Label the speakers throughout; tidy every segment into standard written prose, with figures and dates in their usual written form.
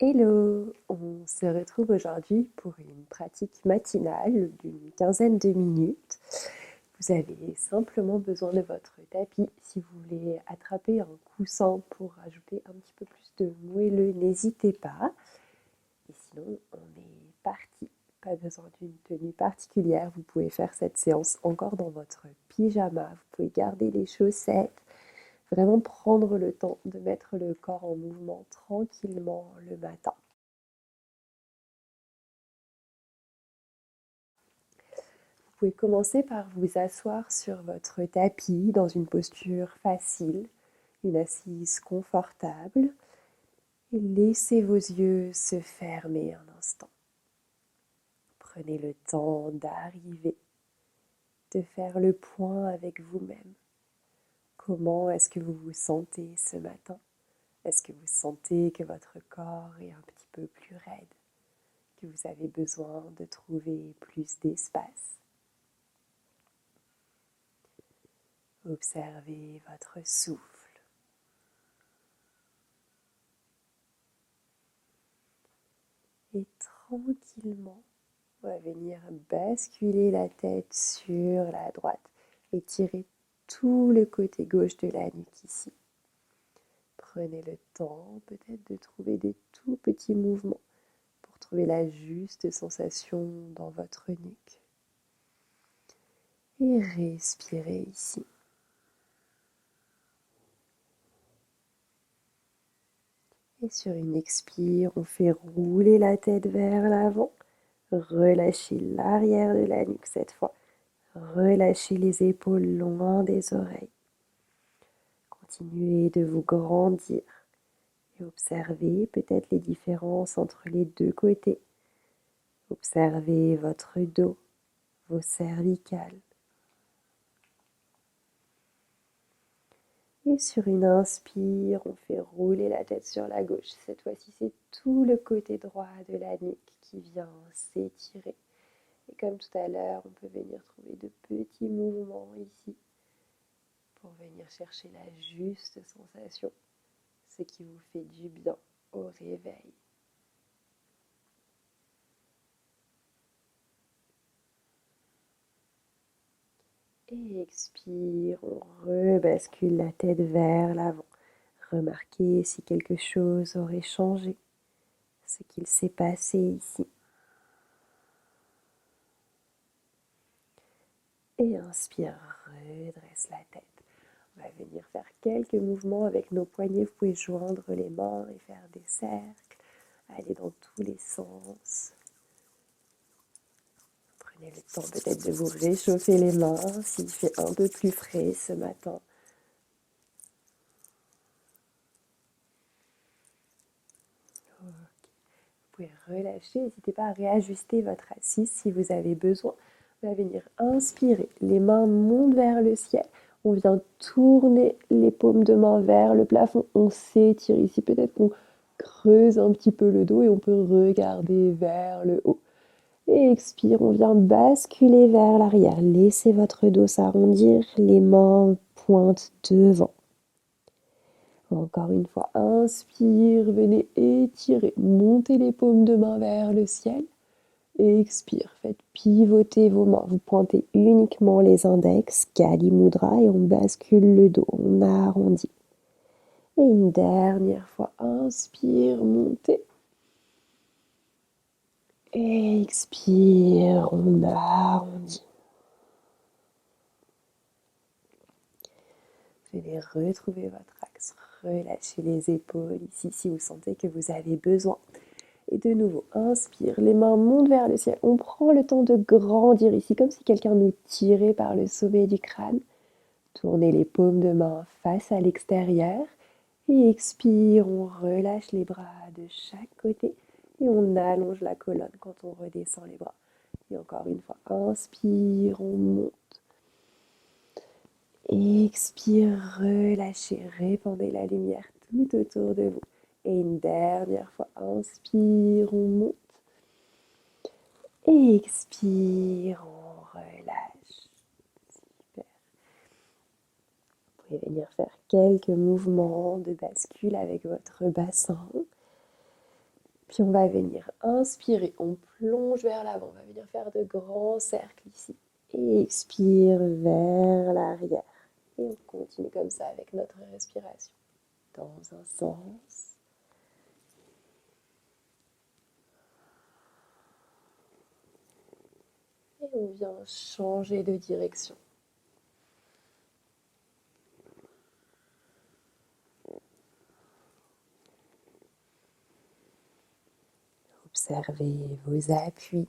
Speaker 1: Hello, on se retrouve aujourd'hui pour une pratique matinale d'une quinzaine de minutes. Vous avez simplement besoin de votre tapis. Si vous voulez attraper un coussin pour ajouter un petit peu plus de moelleux, n'hésitez pas. Et sinon, on est parti. Pas besoin d'une tenue particulière. Vous pouvez faire cette séance encore dans votre pyjama. Vous pouvez garder les chaussettes. Vraiment prendre le temps de mettre le corps en mouvement tranquillement le matin. Vous pouvez commencer par vous asseoir sur votre tapis dans une posture facile, une assise confortable, et laissez vos yeux se fermer un instant. Prenez le temps d'arriver, de faire le point avec vous-même. Comment est-ce que vous vous sentez ce matin? Est-ce que vous sentez que votre corps est un petit peu plus raide, que vous avez besoin de trouver plus d'espace? Observez votre souffle. Et tranquillement, on va venir basculer la tête sur la droite et tirer tout le côté gauche de la nuque ici. Prenez le temps peut-être de trouver des tout petits mouvements pour trouver la juste sensation dans votre nuque. Et respirez ici. Et sur une expire, on fait rouler la tête vers l'avant. Relâchez l'arrière de la nuque cette fois. Relâchez les épaules loin des oreilles. Continuez de vous grandir et observez peut-être les différences entre les deux côtés. Observez votre dos, vos cervicales. Et sur une inspire, on fait rouler la tête sur la gauche. Cette fois-ci, c'est tout le côté droit de la nuque qui vient s'étirer. Et comme tout à l'heure, on peut venir trouver de petits mouvements ici pour venir chercher la juste sensation, ce qui vous fait du bien au réveil. Et expire, on rebascule la tête vers l'avant. Remarquez si quelque chose aurait changé, ce qu'il s'est passé ici. Et inspire, redresse la tête. On va venir faire quelques mouvements avec nos poignets. Vous pouvez joindre les mains et faire des cercles, aller dans tous les sens. Prenez le temps peut-être de vous réchauffer les mains s'il fait un peu plus frais ce matin. Vous pouvez relâcher, n'hésitez pas à réajuster votre assise si vous avez besoin. On va venir inspirer, les mains montent vers le ciel. On vient tourner les paumes de main vers le plafond. On s'étire ici, peut-être qu'on creuse un petit peu le dos et on peut regarder vers le haut. Et expire, on vient basculer vers l'arrière. Laissez votre dos s'arrondir, les mains pointent devant. Encore une fois, inspire, venez étirer, montez les paumes de main vers le ciel. Et expire, faites pivoter vos mains. Vous pointez uniquement les index, Kali Mudra, et on bascule le dos, on arrondit. Et une dernière fois, inspire, montez. Et expire, on arrondit. Venez retrouver votre axe, relâchez les épaules ici si vous sentez que vous avez besoin. Et de nouveau, inspire, les mains montent vers le ciel. On prend le temps de grandir ici, comme si quelqu'un nous tirait par le sommet du crâne. Tournez les paumes de main face à l'extérieur. Et expire, on relâche les bras de chaque côté. Et on allonge la colonne quand on redescend les bras. Et encore une fois, inspire, on monte. Expire, relâchez, répandez la lumière tout autour de vous. Et une dernière fois, inspire, on monte. Expire, on relâche. Super. Vous pouvez venir faire quelques mouvements de bascule avec votre bassin. Puis on va venir inspirer, on plonge vers l'avant, on va venir faire de grands cercles ici. Et expire vers l'arrière. Et on continue comme ça avec notre respiration. Dans un sens. Et on vient changer de direction. Observez vos appuis,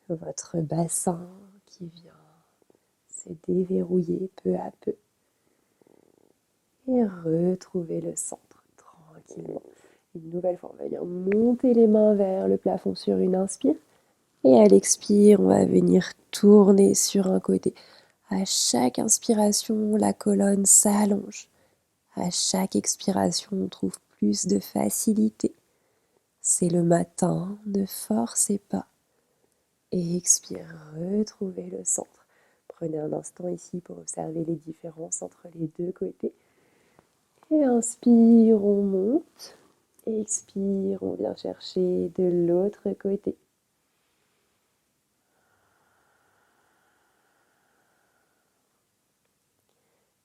Speaker 1: votre bassin qui vient se déverrouiller peu à peu. Et retrouvez le centre tranquillement. Une nouvelle fois, on va venir monter les mains vers le plafond sur une inspire. Et à l'expire, on va venir tourner sur un côté. À chaque inspiration, la colonne s'allonge. À chaque expiration, on trouve plus de facilité. C'est le matin, ne forcez pas. Et expire, retrouvez le centre. Prenez un instant ici pour observer les différences entre les deux côtés. Et inspire, on monte. Expire, on vient chercher de l'autre côté.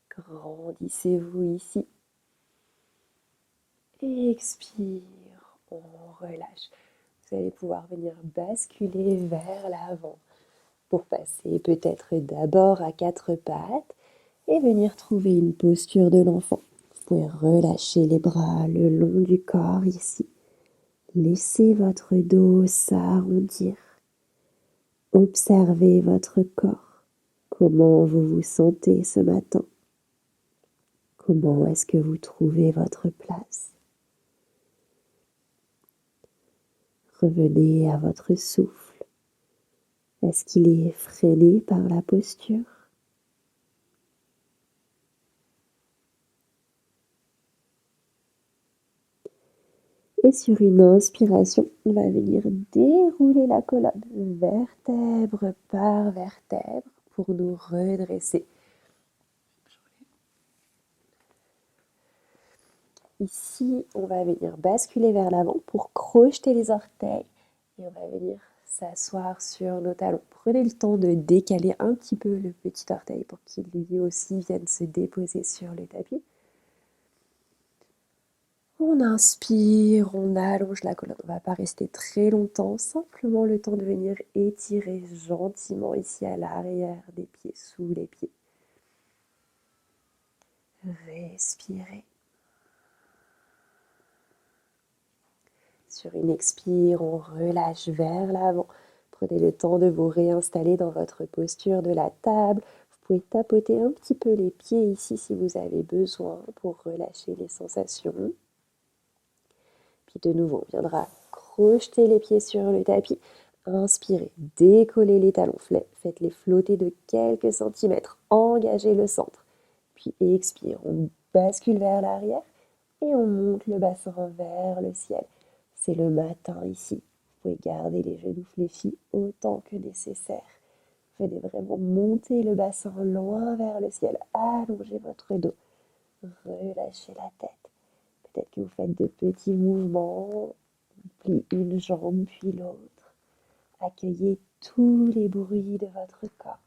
Speaker 1: Grandissez-vous ici. Et expire, on relâche. Vous allez pouvoir venir basculer vers l'avant pour passer peut-être d'abord à quatre pattes et venir trouver une posture de l'enfant. Vous pouvez relâcher les bras le long du corps ici. Laissez votre dos s'arrondir. Observez votre corps. Comment vous vous sentez ce matin? Comment est-ce que vous trouvez votre place? Revenez à votre souffle. Est-ce qu'il est freiné par la posture? Et sur une inspiration, on va venir dérouler la colonne, vertèbre par vertèbre, pour nous redresser. Ici, on va venir basculer vers l'avant pour crocheter les orteils et on va venir s'asseoir sur nos talons. Prenez le temps de décaler un petit peu le petit orteil pour qu'il lui aussi vienne se déposer sur le tapis. On inspire, on allonge la colonne. On ne va pas rester très longtemps, simplement le temps de venir étirer gentiment ici à l'arrière des pieds, sous les pieds. Respirez. Sur une expire, on relâche vers l'avant. Prenez le temps de vous réinstaller dans votre posture de la table. Vous pouvez tapoter un petit peu les pieds ici si vous avez besoin pour relâcher les sensations. Puis de nouveau, on viendra crocheter les pieds sur le tapis. Inspirez, décollez les talons, faites-les flotter de quelques centimètres. Engagez le centre. Puis expire, on bascule vers l'arrière et on monte le bassin vers le ciel. C'est le matin ici. Vous pouvez garder les genoux fléchis autant que nécessaire. Venez vraiment monter le bassin loin vers le ciel. Allongez votre dos. Relâchez la tête. Peut-être que vous faites de petits mouvements. Pliez une jambe puis l'autre. Accueillez tous les bruits de votre corps.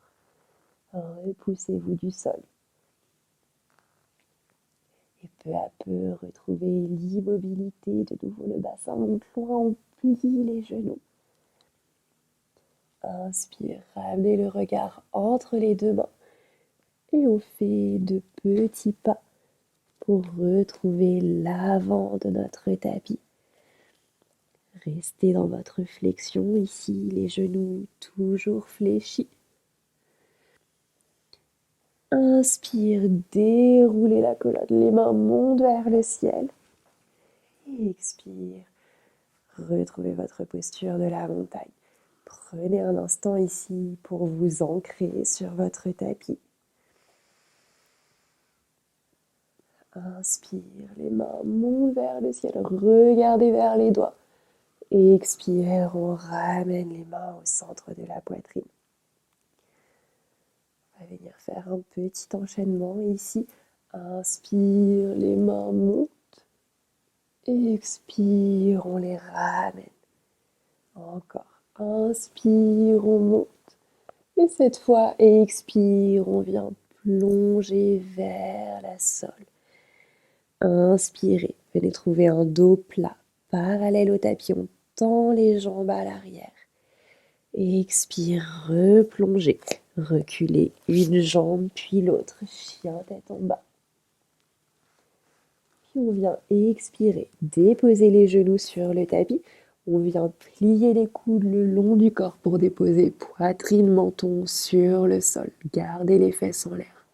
Speaker 1: Repoussez-vous du sol. Et peu à peu, retrouvez l'immobilité. De nouveau, le bassin monte loin, on plie les genoux. Inspire, ramenez le regard entre les deux mains. Et on fait de petits pas pour retrouver l'avant de notre tapis. Restez dans votre flexion ici, les genoux toujours fléchis. Inspire, déroulez la colonne, les mains montent vers le ciel. Et expire, retrouvez votre posture de la montagne. Prenez un instant ici pour vous ancrer sur votre tapis. Inspire, les mains montent vers le ciel, regardez vers les doigts. Et expire, on ramène les mains au centre de la poitrine. On va venir faire un petit enchaînement ici. Inspire, les mains montent. Expire, on les ramène. Encore. Inspire, on monte. Et cette fois, expire, on vient plonger vers la sol. Inspirez, venez trouver un dos plat, parallèle au tapis. On tend les jambes à l'arrière. Expire, replongez. Reculez une jambe puis l'autre. Chien tête en bas. Puis on vient expirer, déposer les genoux sur le tapis. On vient plier les coudes le long du corps pour déposer poitrine, menton sur le sol. Gardez les fesses en l'air.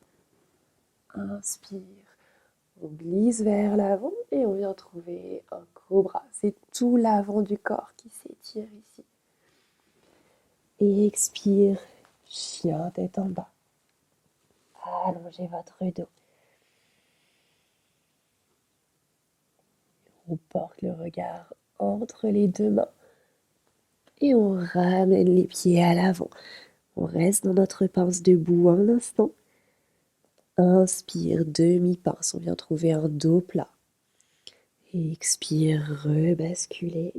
Speaker 1: Inspire. On glisse vers l'avant et on vient trouver un cobra. C'est tout l'avant du corps qui s'étire ici. Et expire, chien tête en bas. Allongez votre dos. On porte le regard entre les deux mains et on ramène les pieds à l'avant. On reste dans notre pince debout un instant. Inspire, demi-pince, on vient trouver un dos plat. Expire, rebasculer.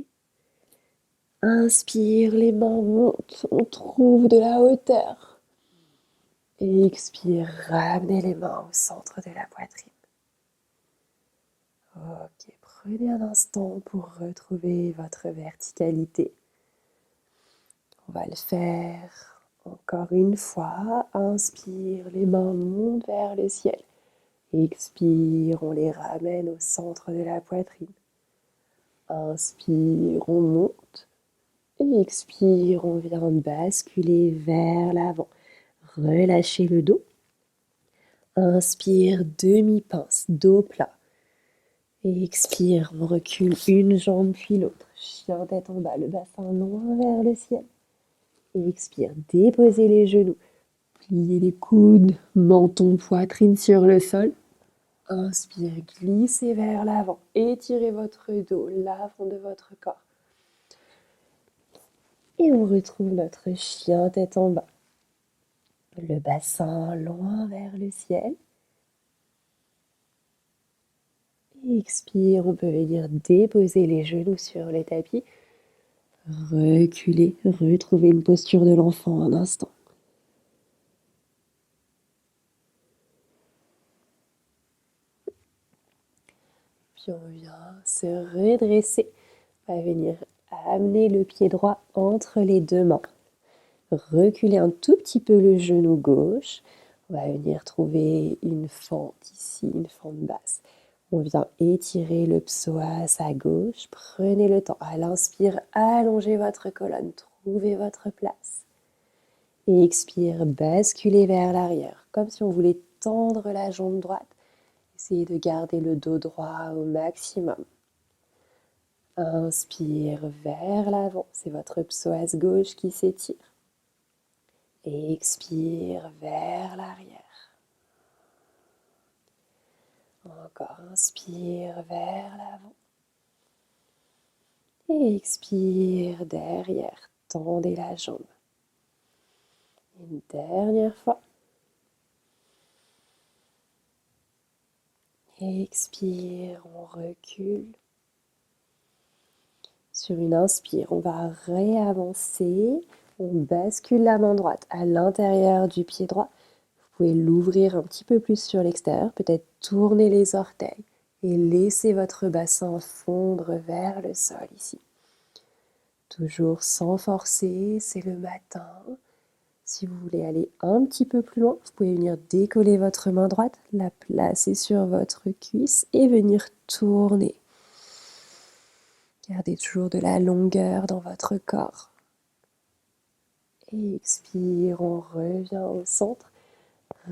Speaker 1: Inspire, les mains montent, on trouve de la hauteur. Expire, ramenez les mains au centre de la poitrine. Ok, prenez un instant pour retrouver votre verticalité. On va le faire encore une fois. Inspire, les mains montent vers le ciel. Expire, on les ramène au centre de la poitrine. Inspire, on monte. Et expire, on vient basculer vers l'avant. Relâchez le dos. Inspire, demi-pince, dos plat. Et expire, on recule une jambe puis l'autre. Chien tête en bas, le bassin loin vers le ciel. Et expire, déposez les genoux. Pliez les coudes, menton, poitrine sur le sol. Inspire, glissez vers l'avant. Étirez votre dos, l'avant de votre corps. Et on retrouve notre chien tête en bas. Le bassin loin vers le ciel. Expire, on peut venir déposer les genoux sur le tapis. Reculer, retrouver une posture de l'enfant un instant. Puis on vient se redresser. On va venir amener le pied droit entre les deux mains. Reculer un tout petit peu le genou gauche. On va venir trouver une fente ici, une fente basse. On vient étirer le psoas à gauche. Prenez le temps. À l'inspire, allongez votre colonne. Trouvez votre place. Et expire, basculez vers l'arrière. Comme si on voulait tendre la jambe droite. Essayez de garder le dos droit au maximum. Inspire vers l'avant. C'est votre psoas gauche qui s'étire. Et expire vers l'arrière. Encore, inspire vers l'avant. Et expire derrière. Tendez la jambe. Une dernière fois. Expire, on recule. Sur une inspire, on va réavancer. On bascule la main droite à l'intérieur du pied droit. Vous pouvez l'ouvrir un petit peu plus sur l'extérieur, peut-être tourner les orteils et laisser votre bassin fondre vers le sol ici. Toujours sans forcer, c'est le matin. Si vous voulez aller un petit peu plus loin, vous pouvez venir décoller votre main droite, la placer sur votre cuisse et venir tourner. Gardez toujours de la longueur dans votre corps. Expire, on revient au centre.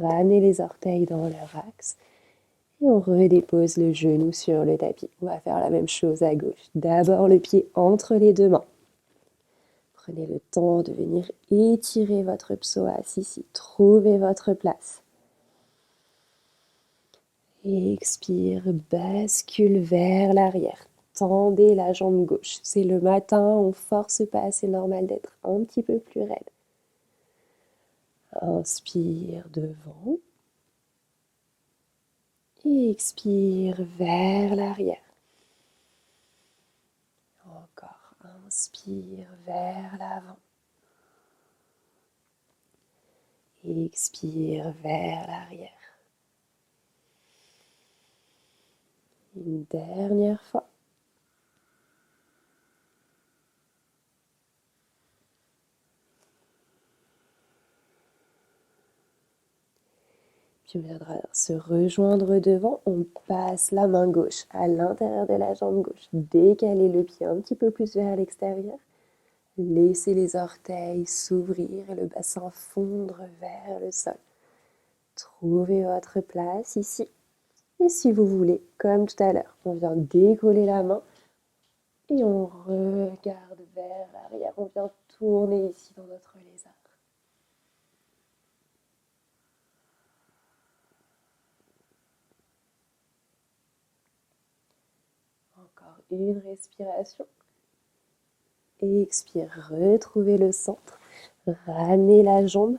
Speaker 1: Ramenez les orteils dans leur axe. Et on redépose le genou sur le tapis. On va faire la même chose à gauche. D'abord le pied entre les deux mains. Prenez le temps de venir étirer votre psoas ici. Trouvez votre place. Expire, bascule vers l'arrière. Tendez la jambe gauche. C'est le matin, on force pas, c'est normal d'être un petit peu plus raide. Inspire devant. Et expire vers l'arrière. Inspire vers l'avant. Expire vers l'arrière. Une dernière fois. Puis on viendra se rejoindre devant. On passe la main gauche à l'intérieur de la jambe gauche. Décalez le pied un petit peu plus vers l'extérieur. Laissez les orteils s'ouvrir et le bassin fondre vers le sol. Trouvez votre place ici. Et si vous voulez, comme tout à l'heure, on vient décoller la main et on regarde vers l'arrière. On vient tourner ici dans notre lézard. Encore une respiration. Expire, retrouvez le centre. Ramenez la jambe.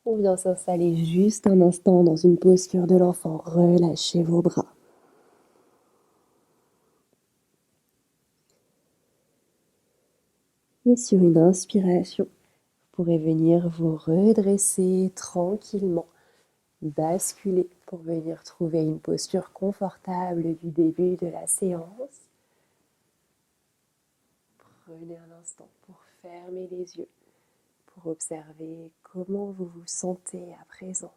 Speaker 1: On vient s'installer juste un instant dans une posture de l'enfant. Relâchez vos bras. Et sur une inspiration, vous pourrez venir vous redresser tranquillement, basculer pour venir trouver une posture confortable du début de la séance. Prenez un instant pour fermer les yeux, pour observer comment vous vous sentez à présent.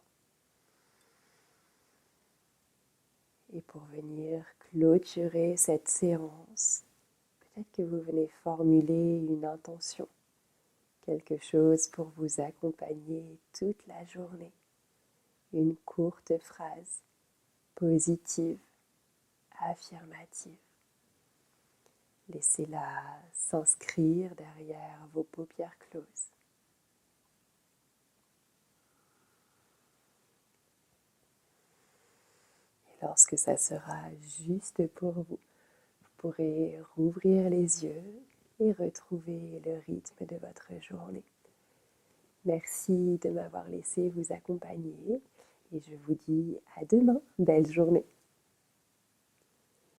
Speaker 1: Et pour venir clôturer cette séance, peut-être que vous venez formuler une intention, quelque chose pour vous accompagner toute la journée. Une courte phrase positive, affirmative. Laissez-la s'inscrire derrière vos paupières closes. Et lorsque ça sera juste pour vous, vous pourrez rouvrir les yeux et retrouver le rythme de votre journée. Merci de m'avoir laissé vous accompagner et je vous dis à demain. Belle journée!